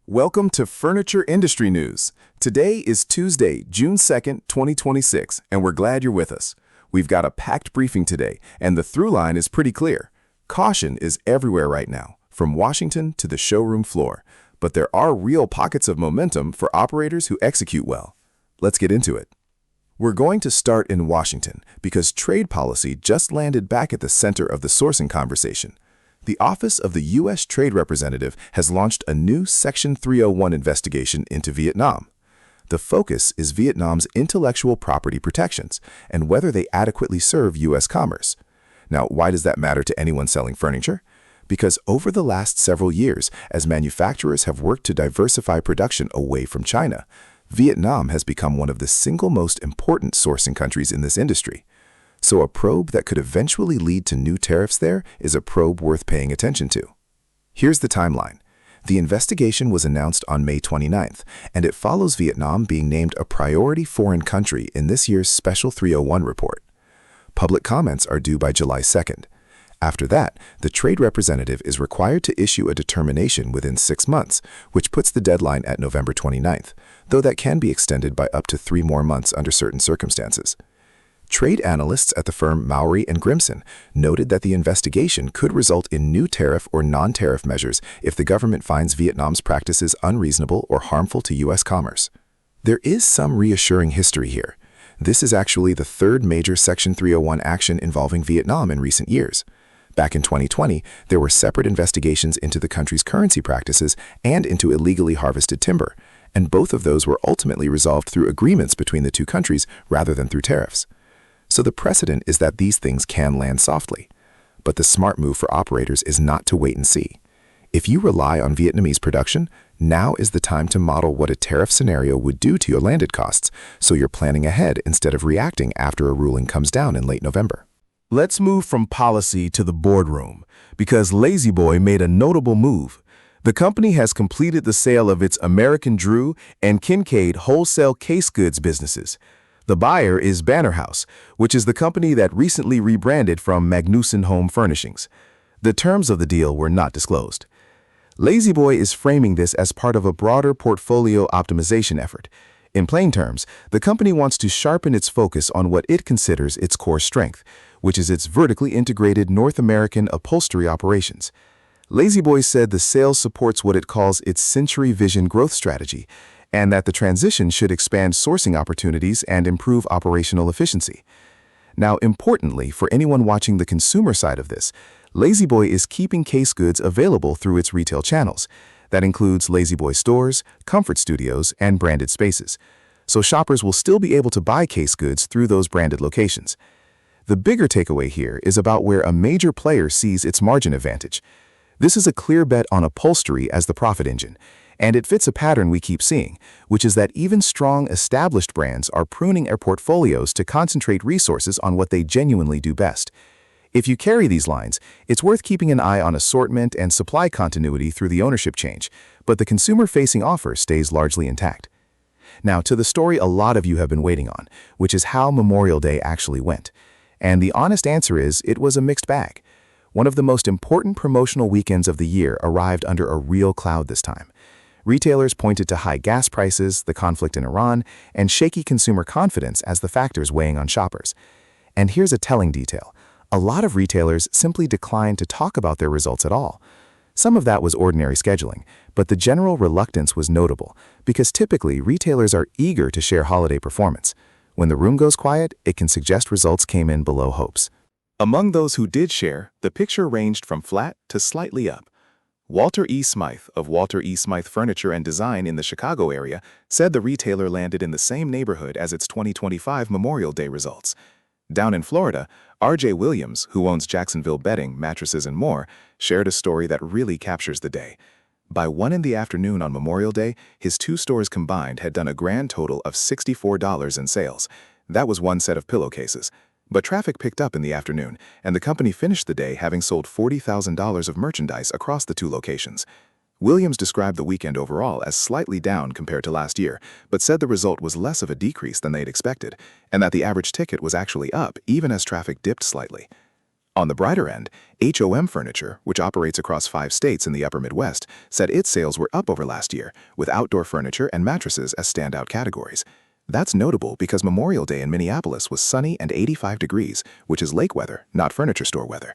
Welcome to Furniture Industry News. Today is Tuesday, June 2nd, 2026, and we're glad you're with us. We've got a packed briefing today, and the through line is pretty clear. Caution is everywhere right now, from Washington to the showroom floor, but there are real pockets of momentum for operators who execute well. Let's get into it. We're going to start in Washington because trade policy just landed back at the center of the sourcing conversation. The Office of the U.S. Trade Representative has launched a new Section 301 investigation into Vietnam. The focus is Vietnam's intellectual property protections and whether they adequately serve U.S. commerce. Now, why does that matter to anyone selling furniture? Because over the last several years, as manufacturers have worked to diversify production away from China, Vietnam has become one of the single most important sourcing countries in this industry. So a probe that could eventually lead to new tariffs there is a probe worth paying attention to. Here's the timeline. The investigation was announced on May 29th, and it follows Vietnam being named a priority foreign country in this year's Special 301 report. Public comments are due by July 2nd. After that, the trade representative is required to issue a determination within 6 months, which puts the deadline at November 29th, though that can be extended by up to 3 more months under certain circumstances. Trade analysts at the firm Mowry and Grimson noted that the investigation could result in new tariff or non-tariff measures if the government finds Vietnam's practices unreasonable or harmful to U.S. commerce. There is some reassuring history here. This is actually the third major Section 301 action involving Vietnam in recent years. Back in 2020, there were separate investigations into the country's currency practices and into illegally harvested timber, and both of those were ultimately resolved through agreements between the two countries rather than through tariffs. So the precedent is that these things can land softly. But the smart move for operators is not to wait and see. If you rely on Vietnamese production, now is the time to model what a tariff scenario would do to your landed costs, so you're planning ahead instead of reacting after a ruling comes down in late November. Let's move from policy to the boardroom, because La-Z-Boy made a notable move. The company has completed the sale of its American Drew and Kincaid wholesale case goods businesses. The buyer is Banner House, which is the company that recently rebranded from Magnuson Home Furnishings. The terms of the deal were not disclosed. La-Z-Boy is framing this as part of a broader portfolio optimization effort. In plain terms, the company wants to sharpen its focus on what it considers its core strength, which is its vertically integrated North American upholstery operations. La-Z-Boy said the sale supports what it calls its Century Vision growth strategy, and that the transition should expand sourcing opportunities and improve operational efficiency. Now, importantly, for anyone watching the consumer side of this, La-Z-Boy is keeping case goods available through its retail channels. That includes La-Z-Boy stores, comfort studios, and branded spaces. So shoppers will still be able to buy case goods through those branded locations. The bigger takeaway here is about where a major player sees its margin advantage. This is a clear bet on upholstery as the profit engine. And it fits a pattern we keep seeing, which is that even strong, established brands are pruning their portfolios to concentrate resources on what they genuinely do best. If you carry these lines, it's worth keeping an eye on assortment and supply continuity through the ownership change, but the consumer-facing offer stays largely intact. Now, to the story a lot of you have been waiting on, which is how Memorial Day actually went. And the honest answer is, it was a mixed bag. One of the most important promotional weekends of the year arrived under a real cloud this time. Retailers pointed to high gas prices, the conflict in Iran, and shaky consumer confidence as the factors weighing on shoppers. And here's a telling detail. A lot of retailers simply declined to talk about their results at all. Some of that was ordinary scheduling, but the general reluctance was notable because typically retailers are eager to share holiday performance. When the room goes quiet, it can suggest results came in below hopes. Among those who did share, the picture ranged from flat to slightly up. Walter E. Smythe of Walter E. Smythe Furniture and Design in the Chicago area said the retailer landed in the same neighborhood as its 2025 Memorial Day results. Down in Florida, R.J. Williams, who owns Jacksonville Bedding, Mattresses, and more, shared a story that really captures the day. By 1 p.m. on Memorial Day, his 2 stores combined had done a grand total of $64 in sales. That was 1 set of pillowcases. But traffic picked up in the afternoon, and the company finished the day having sold $40,000 of merchandise across the 2 locations. Williams described the weekend overall as slightly down compared to last year, but said the result was less of a decrease than they'd expected, and that the average ticket was actually up even as traffic dipped slightly. On the brighter end, HOM Furniture, which operates across 5 states in the upper Midwest, said its sales were up over last year, with outdoor furniture and mattresses as standout categories. That's notable because Memorial Day in Minneapolis was sunny and 85 degrees, which is lake weather, not furniture store weather.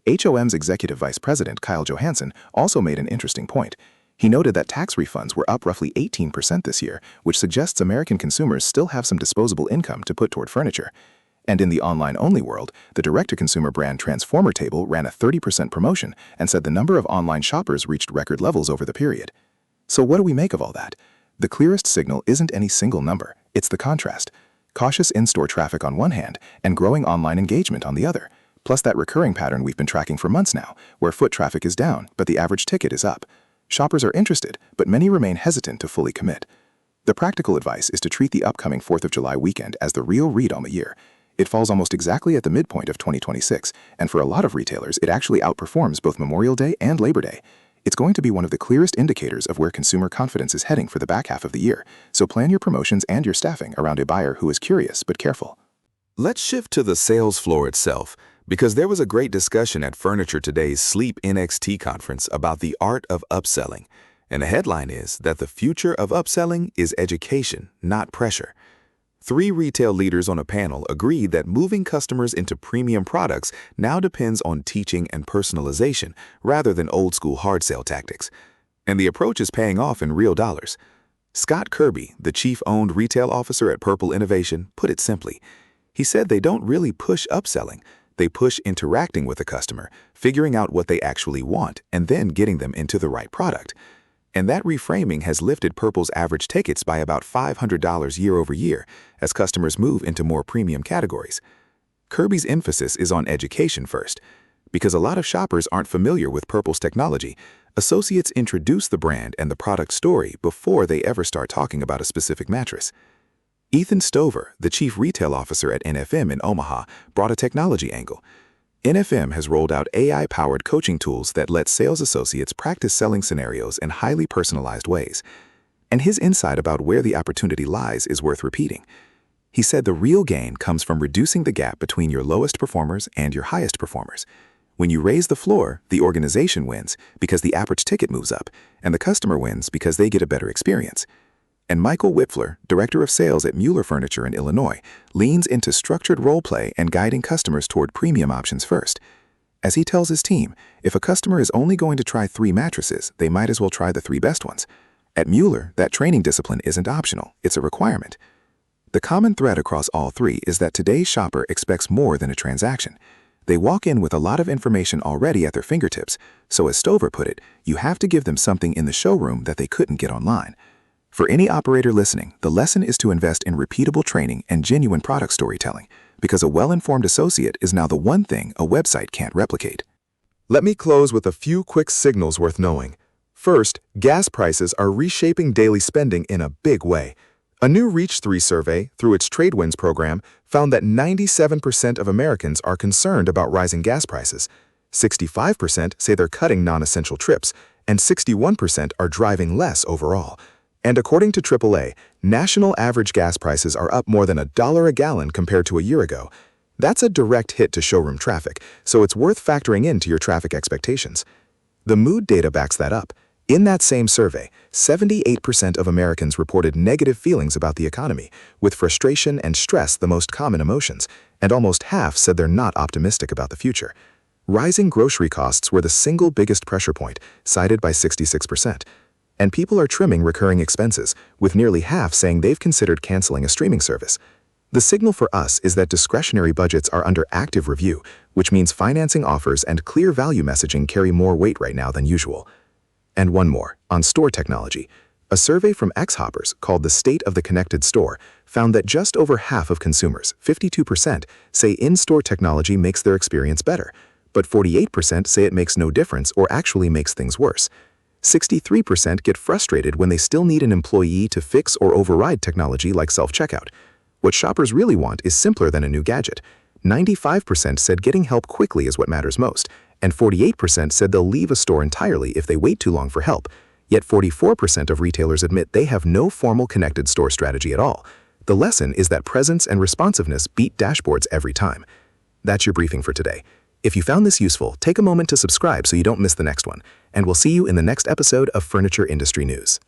HOM's Executive Vice President Kyle Johansson also made an interesting point. He noted that tax refunds were up roughly 18% this year, which suggests American consumers still have some disposable income to put toward furniture. And in the online-only world, the direct-to-consumer brand Transformer Table ran a 30% promotion and said the number of online shoppers reached record levels over the period. So what do we make of all that? The clearest signal isn't any single number, it's the contrast. Cautious in-store traffic on one hand and growing online engagement on the other, plus that recurring pattern we've been tracking for months now, where foot traffic is down, but the average ticket is up. Shoppers are interested, but many remain hesitant to fully commit. The practical advice is to treat the upcoming 4th of July weekend as the real read on the year. It falls almost exactly at the midpoint of 2026, and for a lot of retailers, it actually outperforms both Memorial Day and Labor Day. It's going to be one of the clearest indicators of where consumer confidence is heading for the back half of the year, so plan your promotions and your staffing around a buyer who is curious but careful. Let's shift to the sales floor itself, because there was a great discussion at Furniture Today's Sleep NXT conference about the art of upselling. And the headline is that the future of upselling is education, not pressure. 3 retail leaders on a panel agreed that moving customers into premium products now depends on teaching and personalization rather than old-school hard sale tactics. And the approach is paying off in real dollars. Scott Kirby, the chief-owned retail officer at Purple Innovation, put it simply. He said they don't really push upselling. They push interacting with the customer, figuring out what they actually want, and then getting them into the right product. And that reframing has lifted Purple's average tickets by about $500 year over year as customers move into more premium categories. Kirby's emphasis is on education first. Because a lot of shoppers aren't familiar with Purple's technology, associates introduce the brand and the product story before they ever start talking about a specific mattress. Ethan Stover, the chief retail officer at NFM in Omaha, brought a technology angle. NFM has rolled out AI-powered coaching tools that let sales associates practice selling scenarios in highly personalized ways. And his insight about where the opportunity lies is worth repeating. He said the real gain comes from reducing the gap between your lowest performers and your highest performers. When you raise the floor, the organization wins because the average ticket moves up, and the customer wins because they get a better experience. And Michael Wipfler, director of sales at Mueller Furniture in Illinois, leans into structured role play and guiding customers toward premium options first. As he tells his team, if a customer is only going to try 3 mattresses, they might as well try the 3 best ones. At Mueller, that training discipline isn't optional, it's a requirement. The common thread across all 3 is that today's shopper expects more than a transaction. They walk in with a lot of information already at their fingertips, so as Stover put it, you have to give them something in the showroom that they couldn't get online. For any operator listening, the lesson is to invest in repeatable training and genuine product storytelling, because a well-informed associate is now the one thing a website can't replicate. Let me close with a few quick signals worth knowing. First, gas prices are reshaping daily spending in a big way. A new Reach3 survey, through its TradeWinds program, found that 97% of Americans are concerned about rising gas prices. 65% say they're cutting non-essential trips, and 61% are driving less overall. And according to AAA, national average gas prices are up more than $1 a gallon compared to a year ago. That's a direct hit to showroom traffic, so it's worth factoring into your traffic expectations. The mood data backs that up. In that same survey, 78% of Americans reported negative feelings about the economy, with frustration and stress the most common emotions, and almost half said they're not optimistic about the future. Rising grocery costs were the single biggest pressure point, cited by 66%. And people are trimming recurring expenses, with nearly half saying they've considered canceling a streaming service. The signal for us is that discretionary budgets are under active review, which means financing offers and clear value messaging carry more weight right now than usual. And one more, on store technology. A survey from X-Hoppers called the State of the Connected Store found that just over half of consumers, 52%, say in-store technology makes their experience better, but 48% say it makes no difference or actually makes things worse. 63% get frustrated when they still need an employee to fix or override technology like self-checkout. What shoppers really want is simpler than a new gadget. 95% said getting help quickly is what matters most, and 48% said they'll leave a store entirely if they wait too long for help. Yet 44% of retailers admit they have no formal connected store strategy at all. The lesson is that presence and responsiveness beat dashboards every time. That's your briefing for today. If you found this useful, take a moment to subscribe so you don't miss the next one, and we'll see you in the next episode of Furniture Industry News.